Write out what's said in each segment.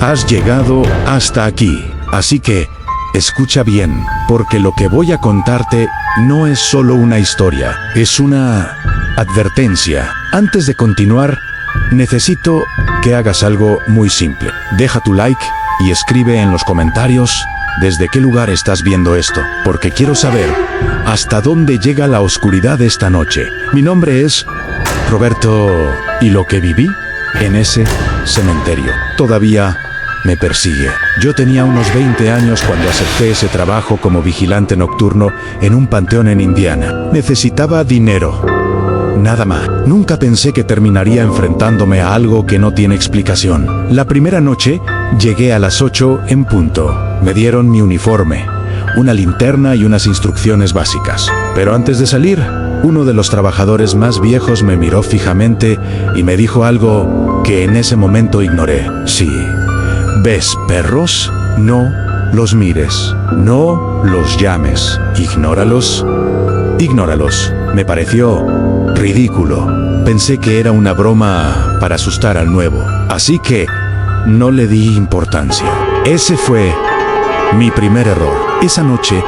Has llegado hasta aquí, así que escucha bien, porque lo que voy a contarte no es solo una historia, es una advertencia. Antes de continuar, necesito que hagas algo muy simple. Deja tu like y escribe en los comentarios desde qué lugar estás viendo esto, porque quiero saber hasta dónde llega la oscuridad esta noche. Mi nombre es Roberto y lo que viví en ese cementerio todavía me persigue. Yo tenía unos 20 años cuando acepté ese trabajo como vigilante nocturno en un panteón en Indiana. Necesitaba dinero. Nada más. Nunca pensé que terminaría enfrentándome a algo que no tiene explicación. La primera noche llegué a las 8 en punto. Me dieron mi uniforme, una linterna y unas instrucciones básicas. Pero antes de salir, uno de los trabajadores más viejos me miró fijamente y me dijo algo que en ese momento ignoré. Sí. ¿Ves perros? No los mires. No los llames. Ignóralos. Ignóralos. Me pareció ridículo. Pensé que era una broma para asustar al nuevo. Así que no le di importancia. Ese fue mi primer error. Esa noche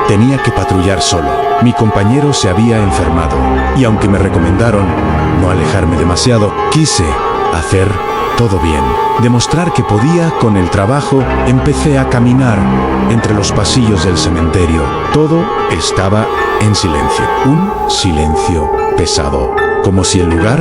tenía que patrullar solo. Mi compañero se había enfermado. Y aunque me recomendaron no alejarme demasiado, quise hacer todo bien. Demostrar que podía con el trabajo, empecé a caminar entre los pasillos del cementerio. Todo estaba en silencio. Un silencio pesado. Como si el lugar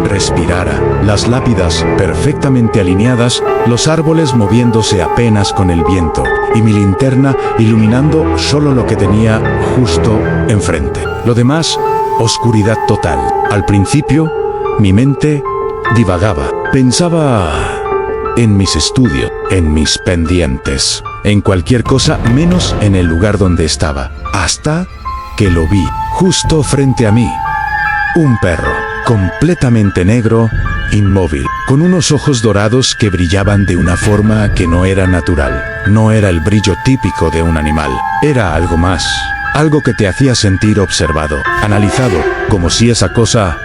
respirara. Las lápidas perfectamente alineadas, los árboles moviéndose apenas con el viento, y mi linterna iluminando solo lo que tenía justo enfrente. Lo demás, oscuridad total. Al principio, mi mente divagaba. Pensaba en mis estudios, en mis pendientes, en cualquier cosa menos en el lugar donde estaba. Hasta que lo vi, justo frente a mí. Un perro, completamente negro, inmóvil, con unos ojos dorados que brillaban de una forma que no era natural. No era el brillo típico de un animal, era algo más. Algo que te hacía sentir observado, analizado, como si esa cosa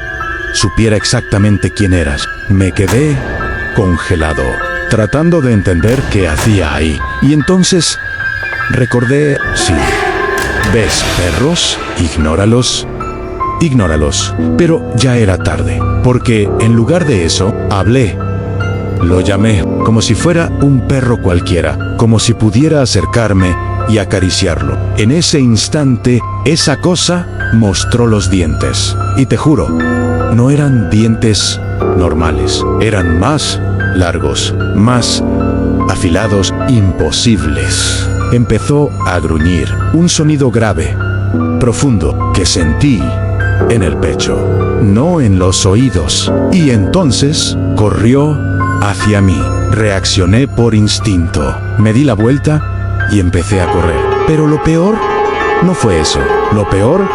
supiera exactamente quién eras. Me quedé congelado, tratando de entender qué hacía ahí. Y entonces recordé, sí, ¿ves perros? Ignóralos. Ignóralos. Pero ya era tarde, porque en lugar de eso, hablé. Lo llamé, como si fuera un perro cualquiera, como si pudiera acercarme y acariciarlo. En ese instante, esa cosa mostró los dientes. Y te juro, no eran dientes normales, eran más largos, más afilados, imposibles. Empezó a gruñir, un sonido grave, profundo, que sentí en el pecho, no en los oídos. Y entonces corrió hacia mí. Reaccioné por instinto. Me di la vuelta y empecé a correr. Pero lo peor no fue eso. Lo peor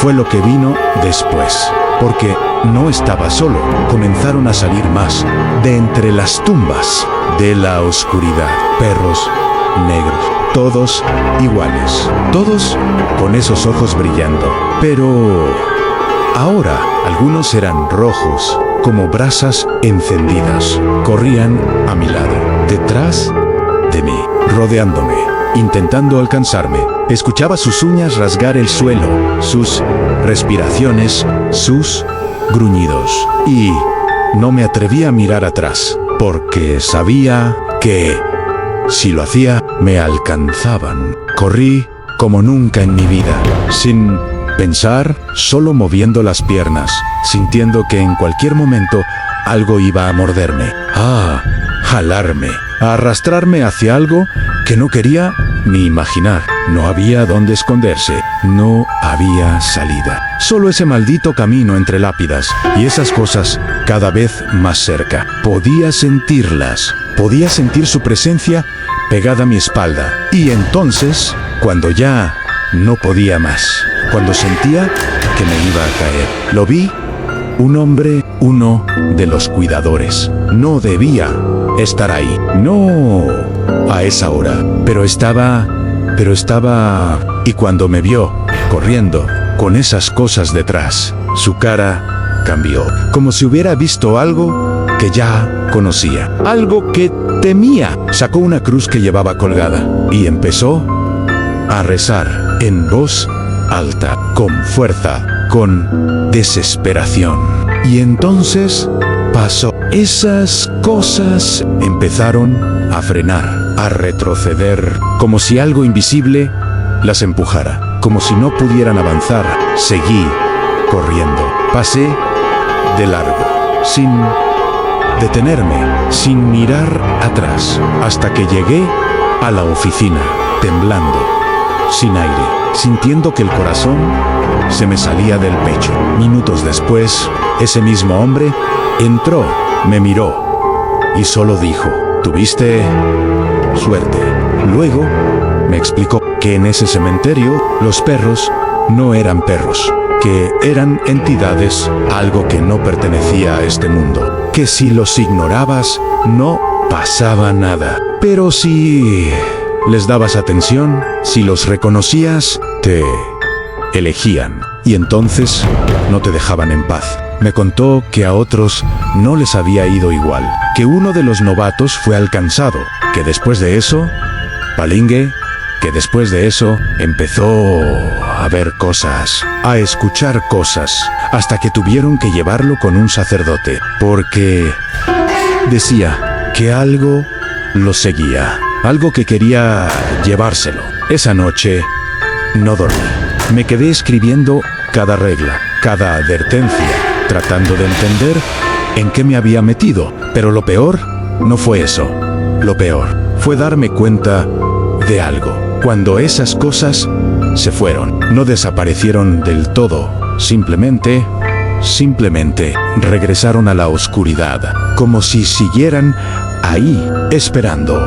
fue lo que vino después. Porque no estaba solo. Comenzaron a salir más de entre las tumbas de la oscuridad. Perros negros, todos iguales, todos con esos ojos brillando. Pero ahora algunos eran rojos, como brasas encendidas. Corrían a mi lado, detrás de mí, rodeándome, intentando alcanzarme. Escuchaba sus uñas rasgar el suelo, sus respiraciones, sus gruñidos. Y no me atreví a mirar atrás, porque sabía que si lo hacía, me alcanzaban. Corrí como nunca en mi vida, sin pensar, solo moviendo las piernas, sintiendo que en cualquier momento algo iba a morderme, a jalarme, a arrastrarme hacia algo que no quería ni imaginar. No había dónde esconderse, no había salida. Solo ese maldito camino entre lápidas y esas cosas cada vez más cerca. Podía sentirlas, podía sentir su presencia pegada a mi espalda. Y entonces, cuando ya no podía más, cuando sentía que me iba a caer, lo vi. Un hombre, uno de los cuidadores. No debía estar ahí. No a esa hora. Pero estaba... Y cuando me vio, corriendo, con esas cosas detrás, su cara cambió. Como si hubiera visto algo que ya conocía. Algo que Temía. Sacó una cruz que llevaba colgada y empezó a rezar en voz alta, con fuerza, con desesperación. Y entonces pasó. Esas cosas empezaron a frenar, a retroceder, como si algo invisible las empujara, como si no pudieran avanzar. Seguí corriendo. Pasé de largo, sin detenerme, sin mirar atrás, hasta que llegué a la oficina, temblando, sin aire, sintiendo que el corazón se me salía del pecho. Minutos después, ese mismo hombre entró, me miró y solo dijo: «Tuviste suerte». Luego me explicó que en ese cementerio los perros no eran perros, que eran entidades, algo que no pertenecía a este mundo, que si los ignorabas no pasaba nada, pero si les dabas atención, si los reconocías, te elegían y entonces no te dejaban en paz. Me contó que a otros no les había ido igual, que uno de los novatos fue alcanzado, que después de eso, Palingue, que después de eso empezó a ver cosas, a escuchar cosas, hasta que tuvieron que llevarlo con un sacerdote, porque decía que algo lo seguía, algo que quería llevárselo. Esa noche no dormí. Me quedé escribiendo cada regla, cada advertencia, tratando de entender en qué me había metido. Pero lo peor no fue eso. Lo peor fue darme cuenta de algo. Cuando esas cosas se fueron, no desaparecieron del todo, simplemente regresaron a la oscuridad, como si siguieran ahí, esperando.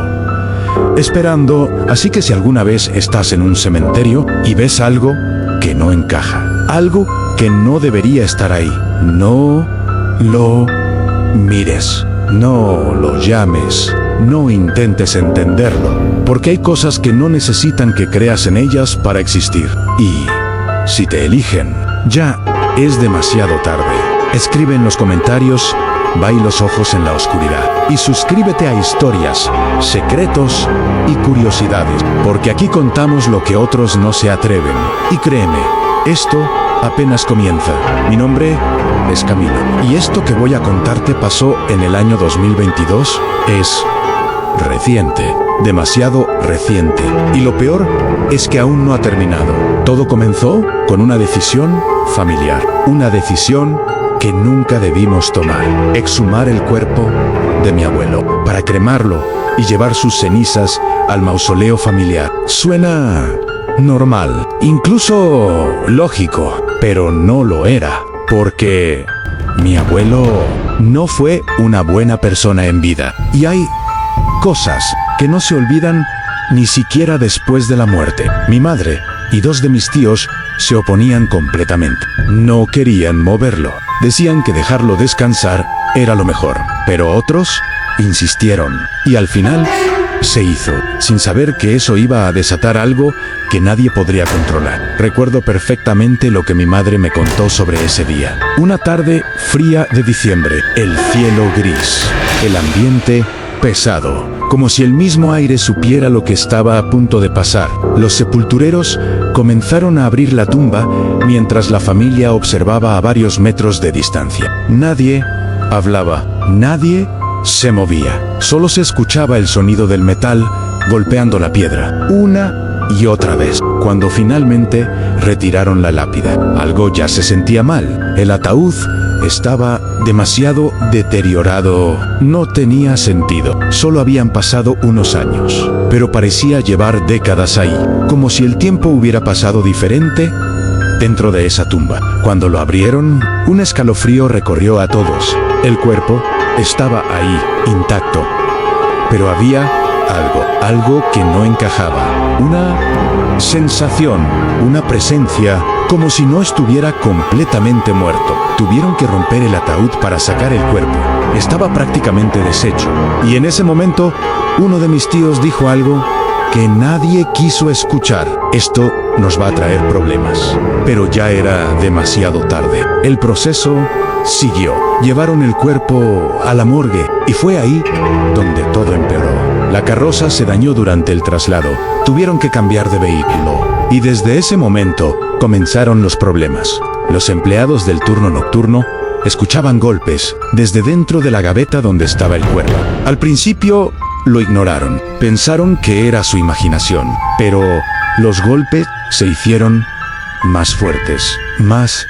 Así que si alguna vez estás en un cementerio y ves algo que no encaja, algo que no debería estar ahí, no lo mires, no lo llames, no intentes entenderlo, porque hay cosas que no necesitan que creas en ellas para existir. Y si te eligen, ya es demasiado tarde. Escribe en los comentarios: «Vai los ojos en la oscuridad», y suscríbete a Historias, Secretos y Curiosidades, porque aquí contamos lo que otros no se atreven. Y créeme, esto apenas comienza. Mi nombre es Camilo, y esto que voy a contarte pasó en el año 2022, es reciente, demasiado reciente, y lo peor es que aún no ha terminado. Todo comenzó con una decisión familiar, una decisión que nunca debimos tomar: exhumar el cuerpo de mi abuelo para cremarlo y llevar sus cenizas al mausoleo familiar. Suena normal, incluso lógico, pero no lo era, porque mi abuelo no fue una buena persona en vida, y hay cosas que no se olvidan ni siquiera después de la muerte. Mi madre y dos de mis tíos se oponían completamente. No querían moverlo. Decían que dejarlo descansar era lo mejor, pero otros insistieron, y al final se hizo, sin saber que eso iba a desatar algo que nadie podría controlar. Recuerdo perfectamente lo que mi madre me contó sobre ese día. Una tarde fría de diciembre, el cielo gris, el ambiente pesado, como si el mismo aire supiera lo que estaba a punto de pasar. Los sepultureros comenzaron a abrir la tumba mientras la familia observaba a varios metros de distancia. Nadie hablaba, nadie se movía. Solo se escuchaba el sonido del metal golpeando la piedra, una y otra vez. Cuando finalmente retiraron la lápida, algo ya se sentía mal. El ataúd estaba demasiado deteriorado. No tenía sentido. Solo habían pasado unos años, pero parecía llevar décadas ahí, como si el tiempo hubiera pasado diferente dentro de esa tumba. Cuando lo abrieron, un escalofrío recorrió a todos. El cuerpo estaba ahí, intacto, pero había algo que no encajaba. Una sensación, una presencia, como si no estuviera completamente muerto. Tuvieron que romper el ataúd para sacar el cuerpo. Estaba prácticamente deshecho. Y en ese momento, uno de mis tíos dijo algo que nadie quiso escuchar. Esto nos va a traer problemas. Pero ya era demasiado tarde. El proceso siguió. Llevaron el cuerpo a la morgue Y fue ahí donde todo empeoró. La carroza se dañó durante el traslado. Tuvieron que cambiar de vehículo. Y desde ese momento comenzaron los problemas. Los empleados del turno nocturno escuchaban golpes desde dentro de la gaveta donde estaba el cuerpo. Al principio lo ignoraron. Pensaron que era su imaginación. Pero los golpes se hicieron más fuertes, más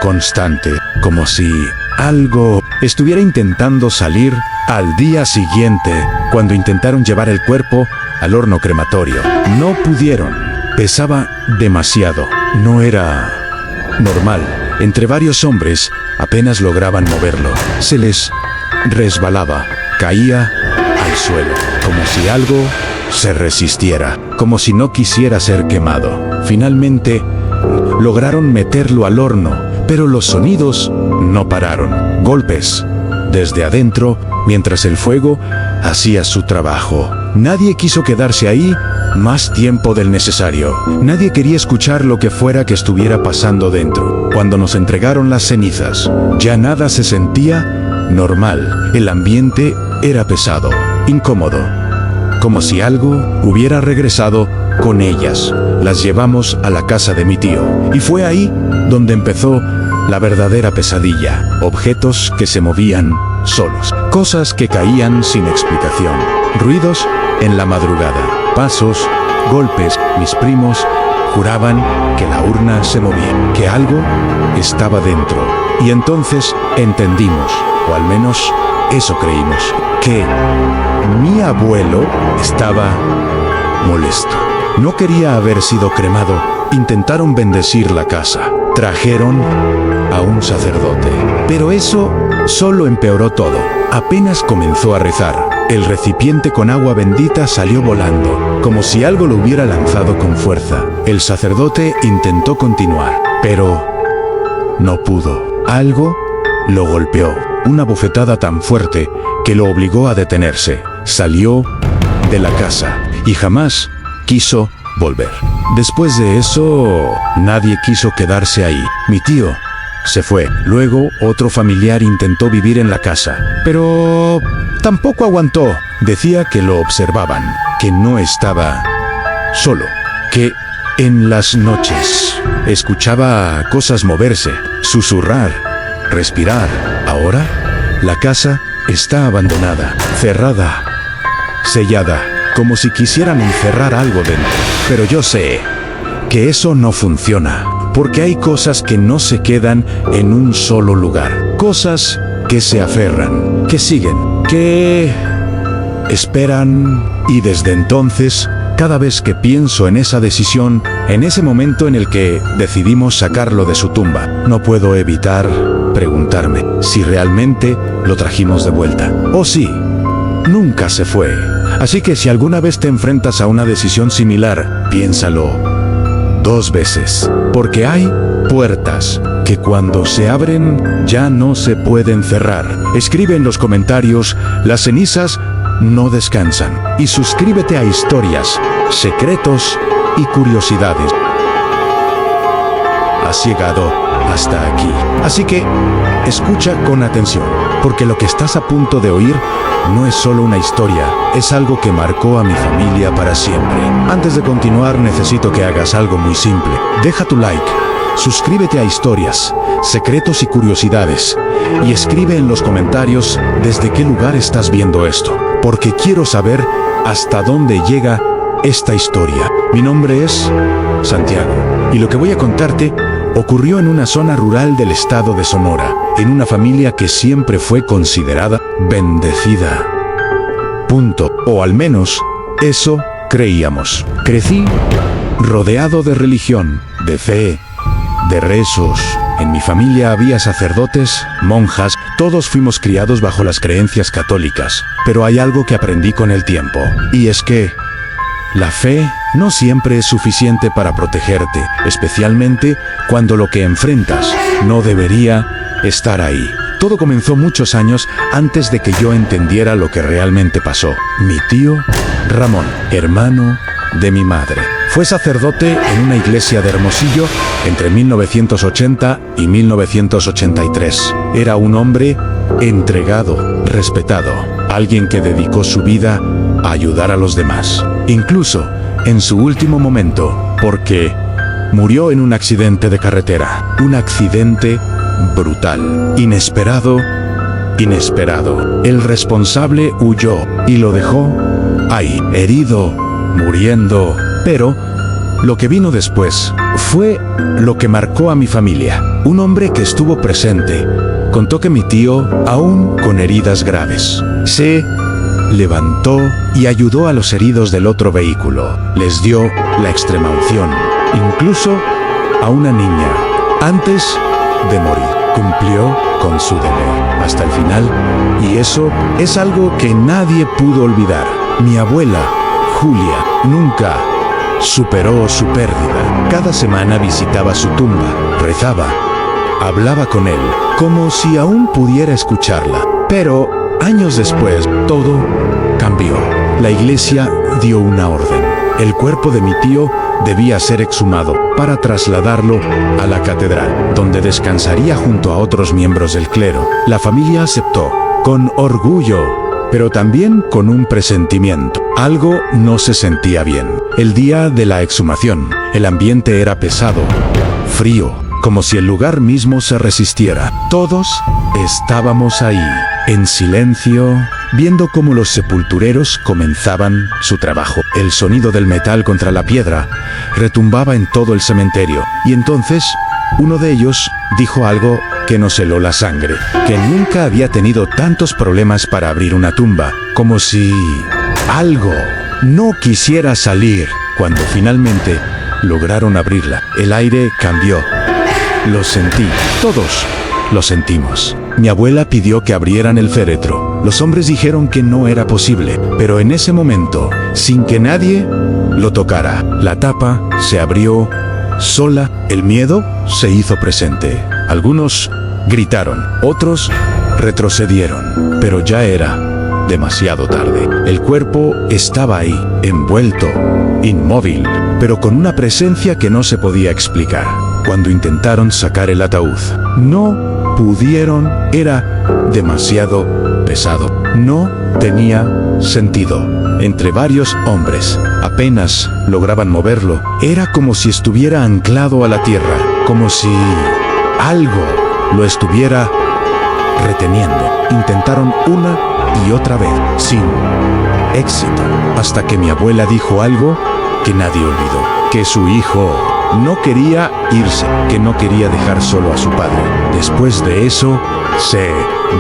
constante, como si algo estuviera intentando salir. Al día siguiente, cuando intentaron llevar el cuerpo al horno crematorio, no pudieron. Pesaba demasiado. No era normal. Entre varios hombres apenas lograban moverlo. Se les resbalaba, caía al suelo, como si algo se resistiera, como si no quisiera ser quemado. Finalmente, lograron meterlo al horno, pero los sonidos no pararon. Golpes desde adentro, mientras el fuego hacía su trabajo. Nadie quiso quedarse ahí más tiempo del necesario. Nadie quería escuchar lo que fuera que estuviera pasando dentro. Cuando nos entregaron las cenizas, ya nada se sentía normal. El ambiente era pesado, incómodo, como si algo hubiera regresado con ellas. Las llevamos a la casa de mi tío, y fue ahí donde empezó la verdadera pesadilla. Objetos que se movían solos, cosas que caían sin explicación, ruidos en la madrugada, pasos, golpes. Mis primos juraban que la urna se movía, que algo estaba dentro. Y entonces entendimos, o al menos eso creímos, que mi abuelo estaba molesto. No quería haber sido cremado. Intentaron bendecir la casa. Trajeron a un sacerdote. Pero eso solo empeoró todo. Apenas comenzó a rezar, el recipiente con agua bendita salió volando, como si algo lo hubiera lanzado con fuerza. El sacerdote intentó continuar, pero no pudo. Algo lo golpeó. Una bofetada tan fuerte que lo obligó a detenerse. Salió de la casa y jamás quiso volver. Después de eso, nadie quiso quedarse ahí. Mi tío se fue. Luego, otro familiar intentó vivir en la casa, pero tampoco aguantó. Decía que lo observaban, que no estaba solo, que en las noches escuchaba cosas moverse, susurrar, respirar. Ahora, la casa está abandonada, cerrada, sellada, como si quisieran encerrar algo dentro. Pero yo sé que eso no funciona, porque hay cosas que no se quedan en un solo lugar. Cosas que se aferran, que siguen, que esperan. Y desde entonces, cada vez que pienso en esa decisión, en ese momento en el que decidimos sacarlo de su tumba, no puedo evitar preguntarme si realmente lo trajimos de vuelta. O si nunca se fue. Así que si alguna vez te enfrentas a una decisión similar, piénsalo 2 veces. Porque hay puertas que cuando se abren ya no se pueden cerrar. Escribe en los comentarios: las cenizas no descansan. Y suscríbete a Historias, Secretos y Curiosidades. Has llegado hasta aquí. Así que escucha con atención, porque lo que estás a punto de oír no es solo una historia, es algo que marcó a mi familia para siempre. Antes de continuar, necesito que hagas algo muy simple. Deja tu like, suscríbete a Historias, Secretos y Curiosidades, y escribe en los comentarios desde qué lugar estás viendo esto, porque quiero saber hasta dónde llega esta historia. Mi nombre es Santiago, y lo que voy a contarte ocurrió en una zona rural del estado de Sonora, en una familia que siempre fue considerada bendecida. Punto. O al menos, eso creíamos. Crecí rodeado de religión, de fe, de rezos. En mi familia había sacerdotes, monjas, todos fuimos criados bajo las creencias católicas. Pero hay algo que aprendí con el tiempo, y es que la fe no siempre es suficiente para protegerte, especialmente cuando lo que enfrentas no debería estar ahí. Todo comenzó muchos años antes de que yo entendiera lo que realmente pasó. Mi tío Ramón, hermano de mi madre, fue sacerdote en una iglesia de Hermosillo entre 1980 y 1983. Era un hombre entregado, respetado. alguien que dedicó su vida a ayudar a los demás, incluso en su último momento, porque murió en un accidente de carretera. Un accidente brutal, inesperado. El responsable huyó y lo dejó ahí, herido, muriendo. Pero lo que vino después fue lo que marcó a mi familia. Un hombre que estuvo presente contó que mi tío, aún con heridas graves, se levantó y ayudó a los heridos del otro vehículo. Les dio la extremaunción, incluso a una niña, antes de morir. Cumplió con su deber hasta el final, y eso es algo que nadie pudo olvidar. Mi abuela, Julia, nunca superó su pérdida. Cada semana visitaba su tumba, rezaba, hablaba con él, como si aún pudiera escucharla. Pero años después, todo cambió. La iglesia dio una orden. El cuerpo de mi tío debía ser exhumado para trasladarlo a la catedral, donde descansaría junto a otros miembros del clero. La familia aceptó, con orgullo, pero también con un presentimiento. Algo no se sentía bien. El día de la exhumación, el ambiente era pesado, frío, como si el lugar mismo se resistiera. Todos estábamos ahí, en silencio, viendo cómo los sepultureros comenzaban su trabajo. El sonido del metal contra la piedra retumbaba en todo el cementerio, y entonces uno de ellos dijo algo que nos heló la sangre, que nunca había tenido tantos problemas para abrir una tumba, como si algo no quisiera salir. Cuando finalmente lograron abrirla, el aire cambió. Lo sentí, todos lo sentimos. Mi abuela pidió que abrieran el féretro. Los hombres dijeron que no era posible, pero en ese momento, sin que nadie lo tocara, la tapa se abrió sola. El miedo se hizo presente. Algunos gritaron, otros retrocedieron, pero ya era demasiado tarde. El cuerpo estaba ahí, envuelto, inmóvil, pero con una presencia que no se podía explicar. Cuando intentaron sacar el ataúd, no pudieron, era demasiado pesado. No tenía sentido. Entre varios hombres, apenas lograban moverlo. Era como si estuviera anclado a la tierra, como si algo lo estuviera reteniendo. Intentaron una y otra vez, sin éxito, hasta que mi abuela dijo algo que nadie olvidó, que su hijo no quería irse, que no quería dejar solo a su padre. Después de eso, se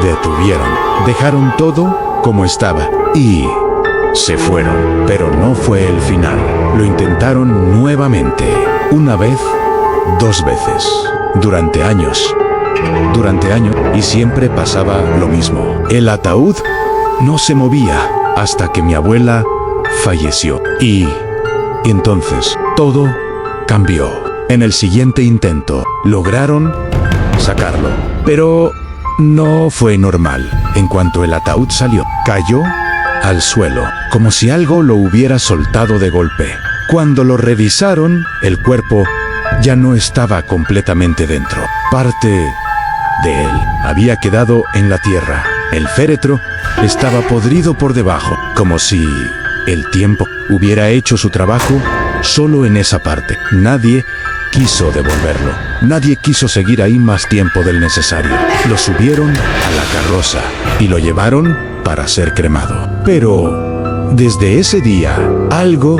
detuvieron, dejaron todo como estaba y se fueron. Pero no fue el final. Lo intentaron nuevamente, una vez, dos veces, durante años, y siempre pasaba lo mismo. El ataúd no se movía hasta que mi abuela falleció. Y entonces todo cambió. En el siguiente intento, lograron sacarlo, pero no fue normal. En cuanto el ataúd salió, cayó al suelo, como si algo lo hubiera soltado de golpe. Cuando lo revisaron, el cuerpo ya no estaba completamente dentro. Parte de él había quedado en la tierra. El féretro estaba podrido por debajo, como si el tiempo hubiera hecho su trabajo solo en esa parte. Nadie quiso devolverlo. Nadie quiso seguir ahí más tiempo del necesario. Lo subieron a la carroza y lo llevaron para ser cremado. Pero desde ese día, algo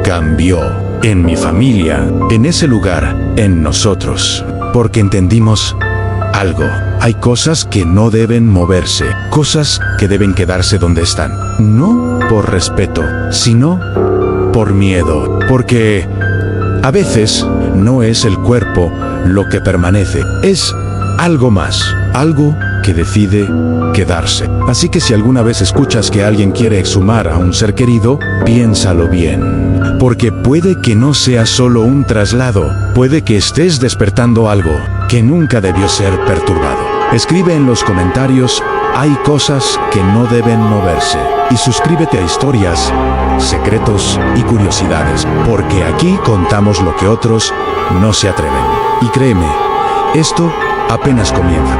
cambió en mi familia, en ese lugar, en nosotros, porque entendimos algo. Hay cosas que no deben moverse, cosas que deben quedarse donde están. No por respeto, sino por miedo, porque a veces no es el cuerpo lo que permanece, es algo más, algo que decide quedarse. Así que si alguna vez escuchas que alguien quiere exhumar a un ser querido, piénsalo bien, porque puede que no sea solo un traslado, puede que estés despertando algo que nunca debió ser perturbado. Escribe en los comentarios, hay cosas que no deben moverse, y suscríbete a Historias, Secretos y Curiosidades, porque aquí contamos lo que otros no se atreven. Y créeme, esto apenas comienza.